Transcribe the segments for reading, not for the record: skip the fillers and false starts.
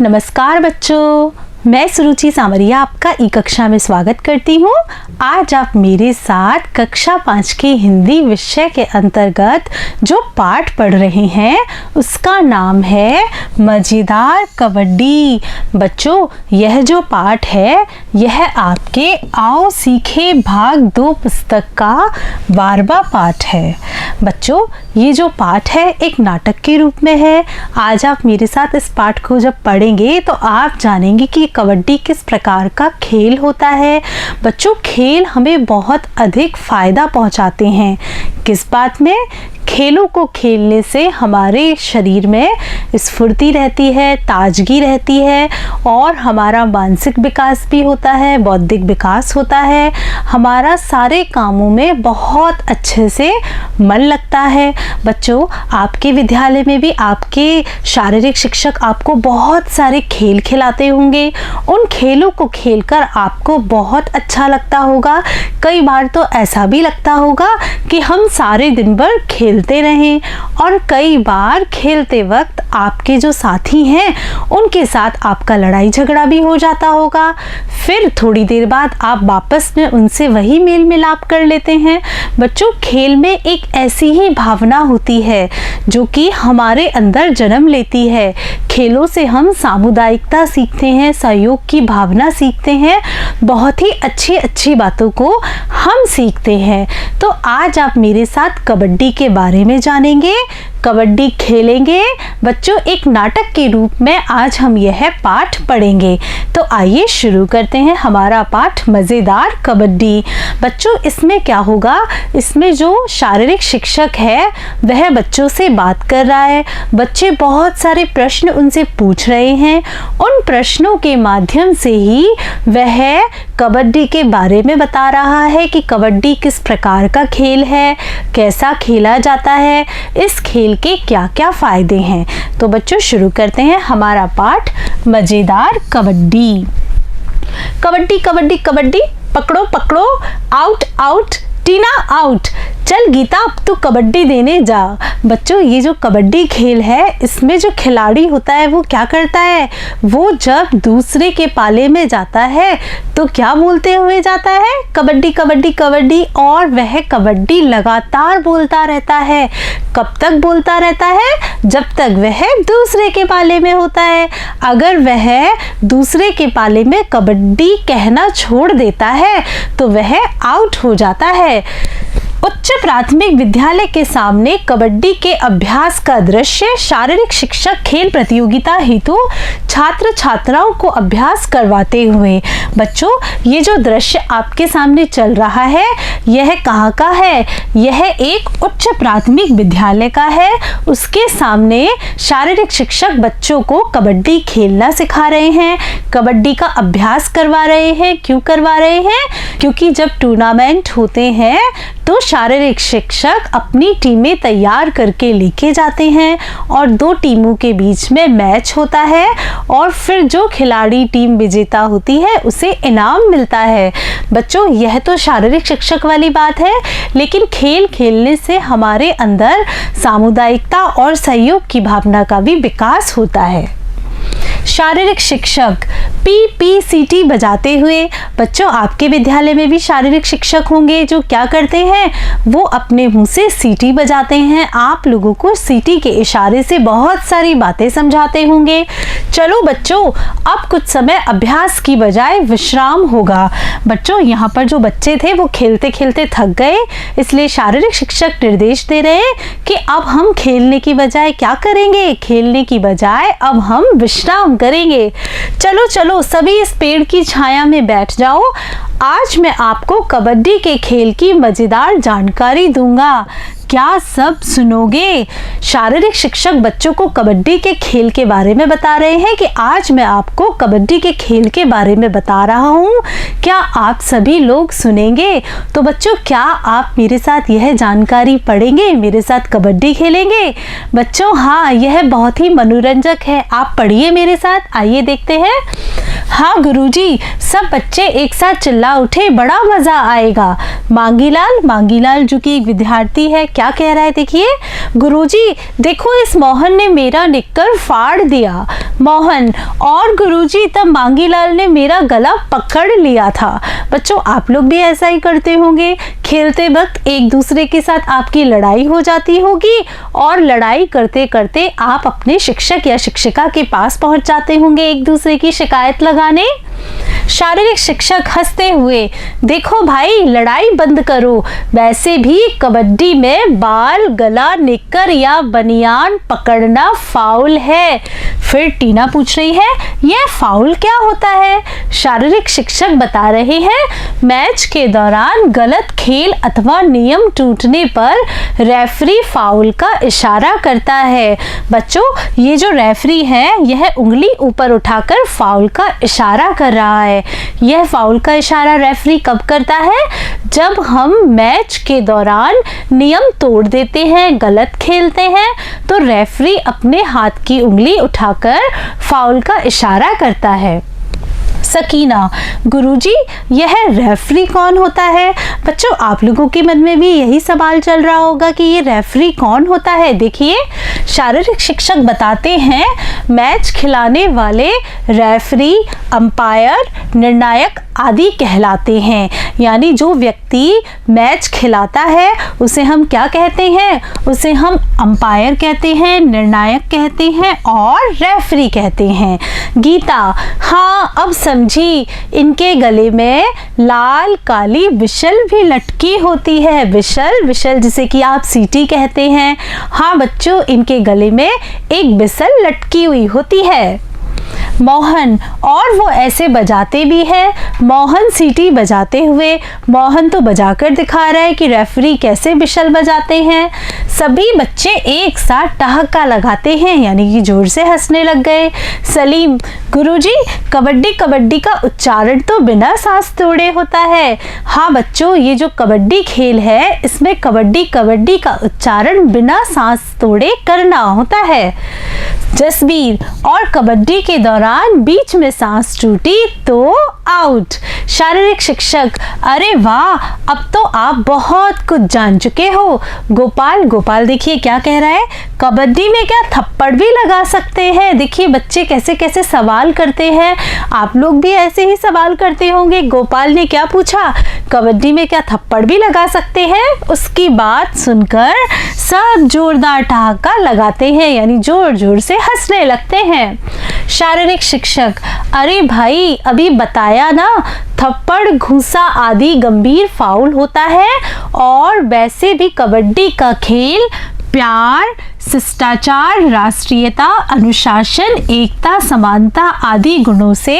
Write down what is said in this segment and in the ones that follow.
नमस्कार बच्चों, मैं सुरुचि सामरिया आपका ई कक्षा में स्वागत करती हूँ। आज आप मेरे साथ कक्षा 5 के हिंदी विषय के अंतर्गत जो पाठ पढ़ रहे हैं उसका नाम है मज़ेदार कबड्डी। बच्चों, यह जो पाठ है यह आपके आओ सीखे भाग 2 पुस्तक का 12वां पाठ है। बच्चों, ये जो पाठ है एक नाटक के रूप में है। आज आप मेरे साथ इस पाठ को जब पढ़ेंगे तो आप जानेंगे कि कबड्डी किस प्रकार का खेल होता है। बच्चों, खेल हमें बहुत अधिक फ़ायदा पहुंचाते हैं। किस बात में? खेलों को खेलने से हमारे शरीर में स्फूर्ति रहती है, ताजगी रहती है और हमारा मानसिक विकास भी होता है, बौद्धिक विकास होता है। हमारा सारे कामों में बहुत अच्छे से मन लगता है। बच्चों, आपके विद्यालय में भी आपके शारीरिक शिक्षक आपको बहुत सारे खेल खिलाते होंगे। उन खेलों को खेलकर आपको बहुत अच्छा लगता होगा। कई बार तो ऐसा भी लगता होगा कि हम सारे दिन भर खेलते रहें, और कई बार खेलते वक्त आपके जो साथी हैं उनके साथ आपका लड़ाई झगड़ा भी हो जाता होगा। फिर थोड़ी देर बाद आप वापस में उनसे वही मेल मिलाप कर लेते हैं। बच्चों, खेल में एक ऐसी ही भावना होती है जो कि हमारे अंदर जन्म लेती है। खेलों से हम सामुदायिकता सीखते हैं, सहयोग की भावना सीखते हैं, बहुत ही अच्छी अच्छी बातों को हम सीखते हैं। तो आज आप मेरे साथ कबड्डी के बारे में जानेंगे, कबड्डी खेलेंगे। बच्चों, एक नाटक के रूप में आज हम यह पाठ पढ़ेंगे। तो आइए शुरू करते हैं हमारा पाठ मज़ेदार कबड्डी। बच्चों, इसमें क्या होगा? इसमें जो शारीरिक शिक्षक है वह बच्चों से बात कर रहा है। बच्चे बहुत सारे प्रश्न उनसे पूछ रहे हैं। उन प्रश्नों के माध्यम से ही वह कबड्डी के बारे में बता रहा है कि कबड्डी किस प्रकार का खेल है, कैसा खेला जाता है, इस खेल के क्या क्या फ़ायदे हैं। तो बच्चों, शुरू करते हैं हमारा पाठ मज़ेदार कबड्डी। कबड्डी कबड्डी कबड्डी, पकड़ो पकड़ो, आउट आउट, टीना आउट, चल गीता अब तू कबड्डी देने जा। बच्चों, ये जो कबड्डी खेल है इसमें जो खिलाड़ी होता है वो क्या करता है? वो जब दूसरे के पाले में जाता है तो क्या बोलते हुए जाता है? कबड्डी कबड्डी कबड्डी। और वह कबड्डी लगातार बोलता रहता है। कब तक बोलता रहता है? जब तक वह दूसरे के पाले में होता है। अगर वह दूसरे के पाले में कबड्डी कहना छोड़ देता है तो वह आउट हो जाता है। उच्च प्राथमिक विद्यालय के सामने कबड्डी के अभ्यास का दृश्य। शारीरिक शिक्षक खेल प्रतियोगिता हेतु छात्र छात्राओं को अभ्यास करवाते हुए। बच्चों, ये जो दृश्य आपके सामने चल रहा है यह कहाँ का है? यह एक उच्च प्राथमिक विद्यालय का है। उसके सामने शारीरिक शिक्षक बच्चों को कबड्डी खेलना सिखा रहे हैं, कबड्डी का अभ्यास करवा रहे हैं। क्यों करवा रहे हैं? क्योंकि जब टूर्नामेंट होते हैं तो शारीरिक शिक्षक अपनी टीमें तैयार करके लेके जाते हैं और 2 टीमों के बीच में मैच होता है और फिर जो खिलाड़ी टीम विजेता होती है उसे इनाम मिलता है। बच्चों, यह तो शारीरिक शिक्षक वाली बात है, लेकिन खेल खेलने से हमारे अंदर सामुदायिकता और सहयोग की भावना का भी विकास होता है। शारीरिक शिक्षक PPCT बजाते हुए। बच्चों, आपके विद्यालय में भी शारीरिक शिक्षक होंगे जो क्या करते हैं? वो अपने मुंह से सीटी बजाते हैं। आप लोगों को सीटी के इशारे से बहुत सारी बातें समझाते होंगे। चलो बच्चों, अब कुछ समय अभ्यास की बजाय विश्राम होगा। बच्चों, यहाँ पर जो बच्चे थे वो खेलते खेलते थक गए, इसलिए शारीरिक शिक्षक निर्देश दे रहे हैं कि अब हम खेलने की बजाय क्या करेंगे? खेलने की बजाय अब हम विश्राम करेंगे। चलो चलो, सभी इस पेड़ की छाया में बैठ जाओ। आज मैं आपको कबड्डी के खेल की मज़ेदार जानकारी दूंगा। क्या सब सुनोगे? शारीरिक शिक्षक बच्चों को कबड्डी के खेल के बारे में बता रहे हैं कि आज मैं आपको कबड्डी के खेल के बारे में बता रहा हूँ। क्या आप सभी लोग सुनेंगे? तो बच्चों, क्या आप मेरे साथ यह जानकारी पढ़ेंगे, मेरे साथ कबड्डी खेलेंगे? बच्चों, हाँ, यह बहुत ही मनोरंजक है। आप पढ़िए मेरे साथ। आइए देखते हैं। हाँ गुरुजी, सब बच्चे एक साथ चिल्ला उठे, बड़ा मजा आएगा। मांगीलाल जो कि एक विद्यार्थी है, क्या कह रहा है देखिए। गुरुजी देखो, इस मोहन ने मेरा निक्कर फाड़ दिया। मोहन, और गुरुजी तब मांगीलाल ने मेरा गला पकड़ लिया था। बच्चों, आप लोग भी ऐसा ही करते होंगे। खेलते वक्त एक दूसरे के साथ आपकी लड़ाई हो जाती होगी और लड़ाई करते करते आप अपने शिक्षक या शिक्षिका के पास पहुंच जाते होंगे एक दूसरे की शिकायत लगाने। शारीरिक शिक्षक हंसते हुए, देखो भाई, लड़ाई बंद करो। वैसे भी कबड्डी में बाल, गला, निक्कर या बनियान पकड़ना फाउल है। फिर टीना पूछ रही है, यह फाउल क्या होता है। शारीरिक शिक्षक बता रहे हैं, मैच के दौरान गलत खेल अथवा नियम टूटने पर रेफरी फाउल का इशारा करता है। बच्चों, ये जो रेफरी है, यह उंगली ऊपर उठाकर फाउल का इशारा कर रहा है। यह फाउल का इशारा रेफरी कब करता है? जब हम मैच के दौरान नियम तोड़ देते हैं, गलत खेलते हैं, तो रेफरी अपने हाथ की उंगली उठाकर फाउल का इशारा करता है। सकीना, गुरुजी यह रेफरी कौन होता है? बच्चों, आप लोगों के मन में भी यही सवाल चल रहा होगा कि ये रेफरी कौन होता है। देखिए, शारीरिक शिक्षक बताते हैं, मैच खिलाने वाले रेफरी, अंपायर, निर्णायक आदि कहलाते हैं। यानी जो व्यक्ति मैच खिलाता है उसे हम क्या कहते हैं? उसे हम अंपायर कहते हैं, निर्णायक कहते हैं और रेफरी कहते हैं। गीता, हाँ अब समझी, इनके गले में लाल काली विशल भी लटकी होती है। विशल जिसे कि आप सीटी कहते हैं। हाँ बच्चों, इनके गले में एक विशल लटकी हुई होती है। मोहन, और वो ऐसे बजाते भी है। मोहन सीटी बजाते हुए, मोहन तो बजाकर दिखा रहा है कि रेफरी कैसे विशल बजाते हैं। सभी बच्चे एक साथ ठहाका लगाते हैं, यानी कि जोर से हंसने लग गए। सलीम, गुरुजी कबड्डी का उच्चारण तो बिना सांस तोड़े होता है। हाँ बच्चों, ये जो कबड्डी खेल है, इसमें कबड्डी का उच्चारण बिना सांस तोड़े करना होता है। जसबीर, और कबड्डी के दौरान बीच में सांस टूटी तो आउट। शारीरिक शिक्षक, अरे वाह, अब तो आप बहुत कुछ जान चुके हो। गोपाल देखिए क्या कह रहा है, कबड्डी में क्या थप्पड़ भी लगा सकते हैं। देखिए बच्चे कैसे कैसे सवाल करते हैं, आप लोग भी ऐसे ही सवाल करते होंगे। गोपाल ने क्या पूछा, कबड्डी में क्या थप्पड़ भी लगा सकते हैं। उसकी बात सुनकर सब जोरदार ठहाका लगाते हैं, यानी जोर जोर से हंसने लगते हैं। शारीरिक शिक्षक, अरे भाई अभी बताया ना, थप्पड़, घूंसा आदि गंभीर फाउल होता है और वैसे भी कबड्डी का खेल प्यार, शिष्टाचार, राष्ट्रीयता, अनुशासन, एकता, समानता आदि गुणों से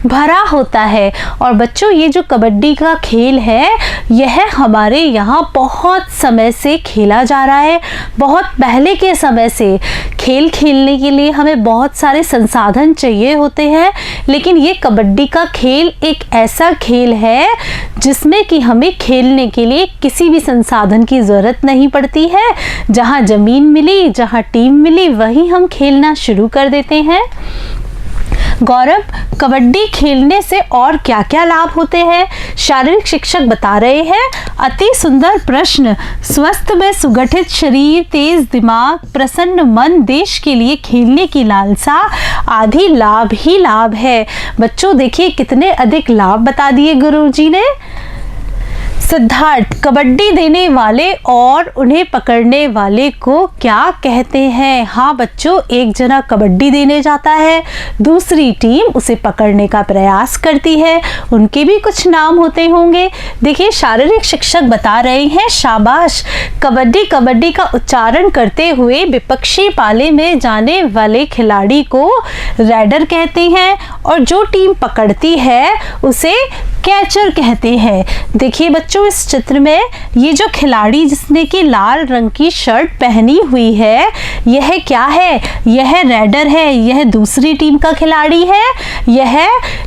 भरा होता है। और बच्चों, ये जो कबड्डी का खेल है, यह हमारे यहाँ बहुत समय से खेला जा रहा है। बहुत पहले के समय से खेल खेलने के लिए हमें बहुत सारे संसाधन चाहिए होते हैं, लेकिन ये कबड्डी का खेल एक ऐसा खेल है जिसमें कि हमें खेलने के लिए किसी भी संसाधन की ज़रूरत नहीं पड़ती है। जहाँ ज़मीन मिली, जहाँ टीम मिली, वहीं हम खेलना शुरू कर देते हैं। गौरव, कबड्डी खेलने से और क्या क्या लाभ होते हैं? शारीरिक शिक्षक बता रहे हैं, अति सुंदर प्रश्न। स्वस्थ व सुगठित शरीर, तेज दिमाग, प्रसन्न मन, देश के लिए खेलने की लालसा आदि लाभ ही लाभ है। बच्चों देखिए कितने अधिक लाभ बता दिए गुरुजी ने। सिद्धार्थ, कबड्डी देने वाले और उन्हें पकड़ने वाले को क्या कहते हैं? हाँ बच्चों, एक जना कबड्डी देने जाता है, दूसरी टीम उसे पकड़ने का प्रयास करती है, उनके भी कुछ नाम होते होंगे। देखिए शारीरिक शिक्षक बता रहे हैं, शाबाश, कबड्डी का उच्चारण करते हुए विपक्षी पाले में जाने वाले खिलाड़ी को रेडर कहते हैं और जो टीम पकड़ती है उसे कैचर कहते हैं। देखिए बच्चों, इस चित्र में ये जो खिलाड़ी जिसने कि लाल रंग की शर्ट पहनी हुई है, यह क्या है? यह रेडर है, यह दूसरी टीम का खिलाड़ी है। यह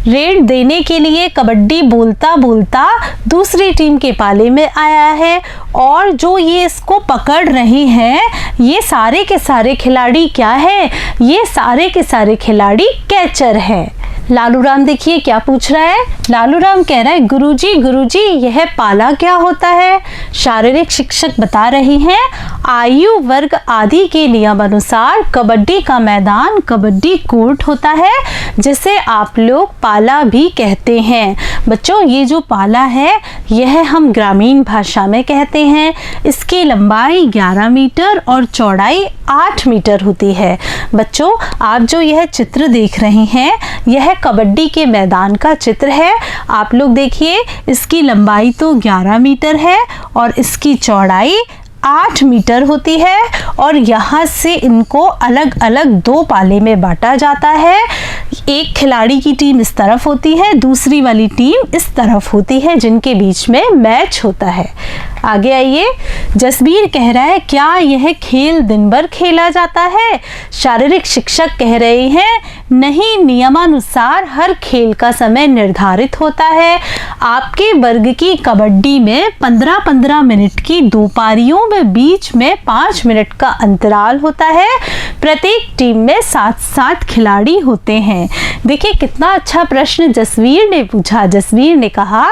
रेड देने के लिए कबड्डी बोलता बोलता दूसरी टीम के पाले में आया है और जो ये इसको पकड़ रहे हैं, ये सारे के सारे खिलाड़ी क्या है? ये सारे के सारे खिलाड़ी कैचर है। लालू राम देखिए क्या पूछ रहा है। लालू राम कह रहा है गुरुजी यह पाला क्या होता है। शारीरिक शिक्षक बता रही हैं आयु वर्ग आदि के नियम अनुसार कबड्डी का मैदान कबड्डी कोर्ट होता है, जिसे आप लोग पाला भी कहते हैं। बच्चों ये जो पाला है यह हम ग्रामीण भाषा में कहते हैं। इसकी लंबाई 11 मीटर और चौड़ाई 8 मीटर होती है। बच्चों आप जो यह चित्र देख रहे हैं यह कबड्डी के मैदान का चित्र है। आप लोग देखिए इसकी लंबाई तो 11 मीटर है और इसकी चौड़ाई 8 मीटर होती है और यहाँ से इनको अलग अलग 2 पाले में बांटा जाता है। एक खिलाड़ी की टीम इस तरफ होती है, दूसरी वाली टीम इस तरफ होती है, जिनके बीच में मैच होता है। आगे आइए, जसबीर कह रहा है क्या यह खेल दिन भर खेला जाता है। शारीरिक शिक्षक कह रहे हैं नहीं, नियमानुसार हर खेल का समय निर्धारित होता है। आपके वर्ग की कबड्डी में 15-15 मिनट की 2 पारियों में बीच में 5 मिनट का अंतराल होता है। प्रत्येक टीम में 7-7 खिलाड़ी होते हैं। देखिए कितना अच्छा प्रश्न जसवीर ने पूछा। जसवीर ने कहा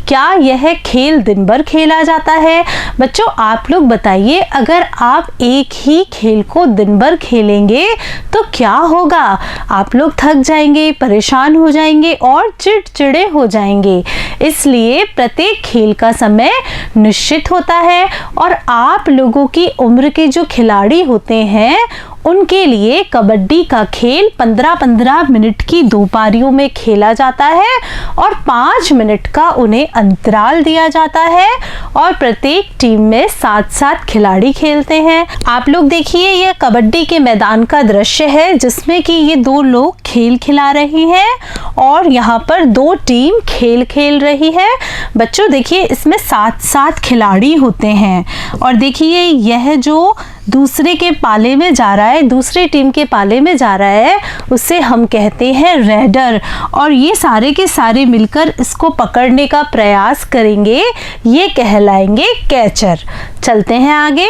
क्या यह खेल दिन भर खेला जाता है। बच्चों आप लोग बताइए, अगर आप एक ही खेल को दिन भर खेलेंगे तो क्या होगा। आप लोग थक जाएंगे, परेशान हो जाएंगे और चिड़चिड़े हो जाएंगे। इसलिए प्रत्येक खेल का समय निश्चित होता है और आप लोगों की उम्र के जो खिलाड़ी होते हैं उनके लिए कबड्डी का खेल 15-15 मिनट की 2 पारियों में खेला जाता है और 5 मिनट का उन्हें अंतराल दिया जाता है और प्रत्येक टीम में 7-7 खिलाड़ी खेलते हैं। आप लोग देखिए यह कबड्डी के मैदान का दृश्य है जिसमें कि ये 2 लोग खेल खिला रहे हैं और यहाँ पर 2 टीम खेल खेल रही है। बच्चों देखिए इसमें 7-7 खिलाड़ी होते हैं और देखिए यह जो दूसरे के पाले में जा रहा है, दूसरी टीम के पाले में जा रहा है, उसे हम कहते हैं रेडर और ये सारे के सारे मिलकर इसको पकड़ने का प्रयास करेंगे, ये कहलाएंगे कैचर। चलते हैं आगे।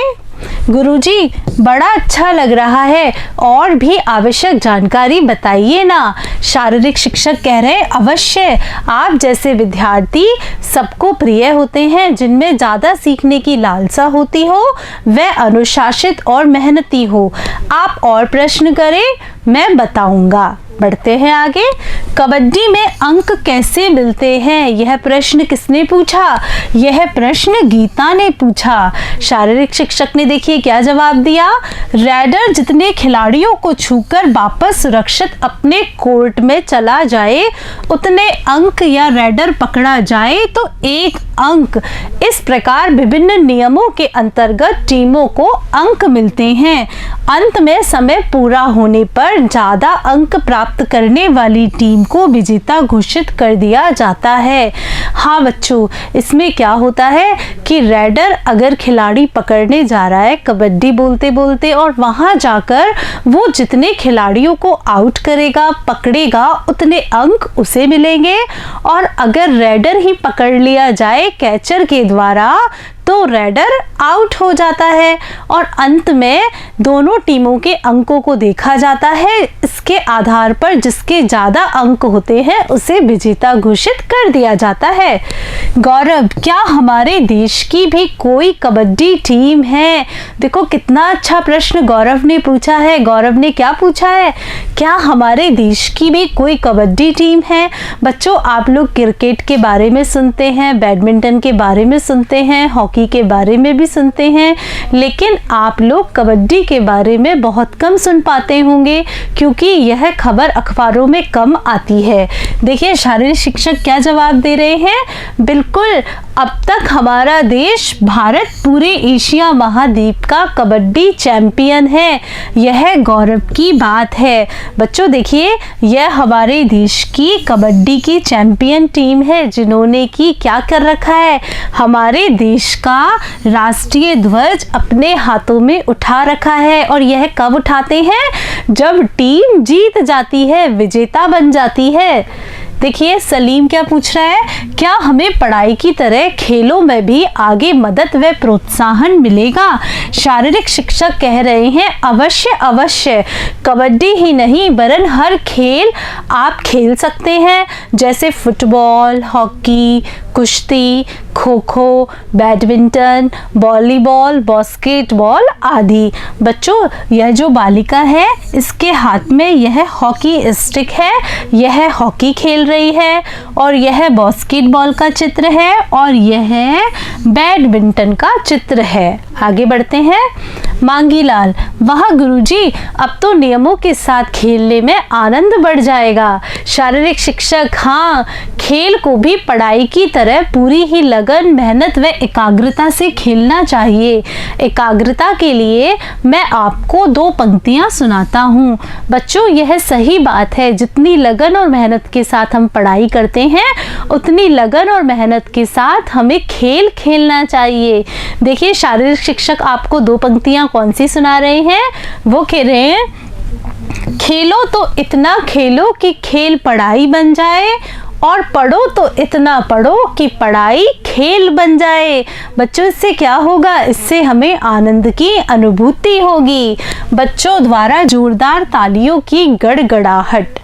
गुरुजी बड़ा अच्छा लग रहा है, और भी आवश्यक जानकारी बताइए ना। शारीरिक शिक्षक कह रहे हैं अवश्य, आप जैसे विद्यार्थी सबको प्रिय होते हैं, जिनमें ज़्यादा सीखने की लालसा होती हो, वह अनुशासित और मेहनती हो। आप और प्रश्न करें, मैं बताऊंगा। बढ़ते हैं आगे। कबड्डी में अंक कैसे मिलते हैं, यह प्रश्न किसने पूछा। यह प्रश्न गीता ने पूछा। शारीरिक शिक्षक ने देखिए क्या जवाब दिया। रेडर जितने खिलाड़ियों को छूकर वापस सुरक्षित अपने कोर्ट में चला जाए उतने अंक, या रेडर पकड़ा जाए तो 1 अंक। इस प्रकार विभिन्न नियमों के अंतर्गत टीमों को अंक मिलते हैं। अंत में समय पूरा होने पर ज़्यादा अंक प्राप्त करने वाली टीम को विजेता घोषित कर दिया जाता है। हाँ बच्चों, इसमें क्या होता है कि रेडर अगर खिलाड़ी पकड़ने जा रहा है कबड्डी बोलते बोलते, और वहाँ जाकर वो जितने खिलाड़ियों को आउट करेगा, पकड़ेगा, उतने अंक उसे मिलेंगे। और अगर रेडर ही पकड़ लिया जाए कैचर के द्वारा तो रेडर आउट हो जाता है और अंत में दोनों टीमों के अंकों को देखा जाता है। इसके आधार पर जिसके ज़्यादा अंक होते हैं उसे विजेता घोषित कर दिया जाता है। गौरव, क्या हमारे देश की भी कोई कबड्डी टीम है। देखो कितना अच्छा प्रश्न गौरव ने पूछा है। गौरव ने क्या पूछा है, क्या हमारे देश की भी कोई कबड्डी टीम है। बच्चों आप लोग क्रिकेट के बारे में सुनते हैं, बैडमिंटन के बारे में सुनते हैं, हॉकी के बारे में भी सुनते हैं, लेकिन आप लोग कबड्डी के बारे में बहुत कम सुन पाते होंगे क्योंकि यह खबर अखबारों में कम आती है। देखिए शारीरिक शिक्षक क्या जवाब दे रहे हैं। बिल्कुल, अब तक हमारा देश भारत पूरे एशिया महाद्वीप का कबड्डी चैंपियन है। यह गौरव की बात है। बच्चों देखिए यह हमारे देश की कबड्डी की चैंपियन टीम है जिन्होंने की क्या कर रखा है, हमारे देश का राष्ट्रीय ध्वज अपने हाथों में उठा रखा है। और यह कब उठाते हैं, जब टीम जीत जाती है, विजेता बन जाती है। देखिए सलीम क्या पूछ रहा है, क्या हमें पढ़ाई की तरह खेलों में भी आगे मदद व प्रोत्साहन मिलेगा? शारीरिक शिक्षक कह रहे हैं अवश्य अवश्य, कबड्डी ही नहीं वरन हर खेल आप खेल सकते हैं, जैसे फुटबॉल, हॉकी, कुश्ती, kho kho, badminton, volleyball, basketball आदि। बच्चों यह जो बालिका है इसके हाथ में यह हॉकी स्टिक है, यह हॉकी खेल रही है, और यह बास्केटबॉल का चित्र है, और यह बैडमिंटन का चित्र है। आगे बढ़ते हैं। मांगीलाल, वाह गुरुजी, अब तो नियमों के साथ खेलने में आनंद बढ़ जाएगा। शारीरिक शिक्षक, हाँ, खेल को भी पढ़ाई की तरह पूरी ही लगन, मेहनत व एकाग्रता से खेलना चाहिए। एकाग्रता के लिए मैं आपको 2 पंक्तियां सुनाता हूँ। बच्चों यह सही बात है, जितनी लगन और मेहनत के साथ हम पढ़ाई करते हैं उतनी लगन और मेहनत के साथ हमें खेल खेलना चाहिए। देखिए शारीरिक शिक्षक आपको 2 पंक्तियां कौन सी सुना रहे हैं? वो कह रहे हैं, खेलो तो इतना खेलो कि खेल पढ़ाई बन जाए, और पढ़ो तो इतना पढ़ो कि पढ़ाई खेल बन जाए। बच्चों इससे क्या होगा? इससे हमें आनंद की अनुभूति होगी। बच्चों द्वारा जोरदार तालियों की गड़गड़ाहट।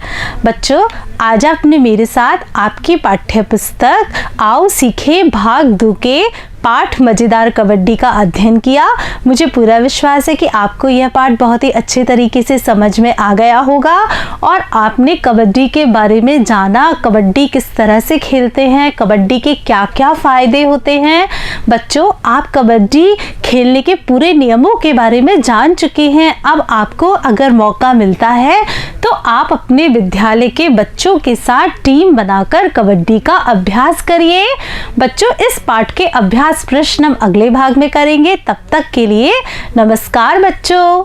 बच्चों आज आपने मेरे साथ आपकी पाठ्य पुस्तक आओ सीखे भाग 2 के पाठ मज़ेदार कबड्डी का अध्ययन किया। मुझे पूरा विश्वास है कि आपको यह पाठ बहुत ही अच्छे तरीके से समझ में आ गया होगा और आपने कबड्डी के बारे में जाना, कबड्डी किस तरह से खेलते हैं, कबड्डी के क्या क्या फ़ायदे होते हैं। बच्चों आप कबड्डी खेलने के पूरे नियमों के बारे में जान चुके हैं। अब आपको अगर मौका मिलता है तो आप अपने विद्यालय के बच्चों के साथ टीम बनाकर कबड्डी का अभ्यास करिए। बच्चों इस पाठ के अभ्यास प्रश्न हम अगले भाग में करेंगे। तब तक के लिए नमस्कार बच्चों।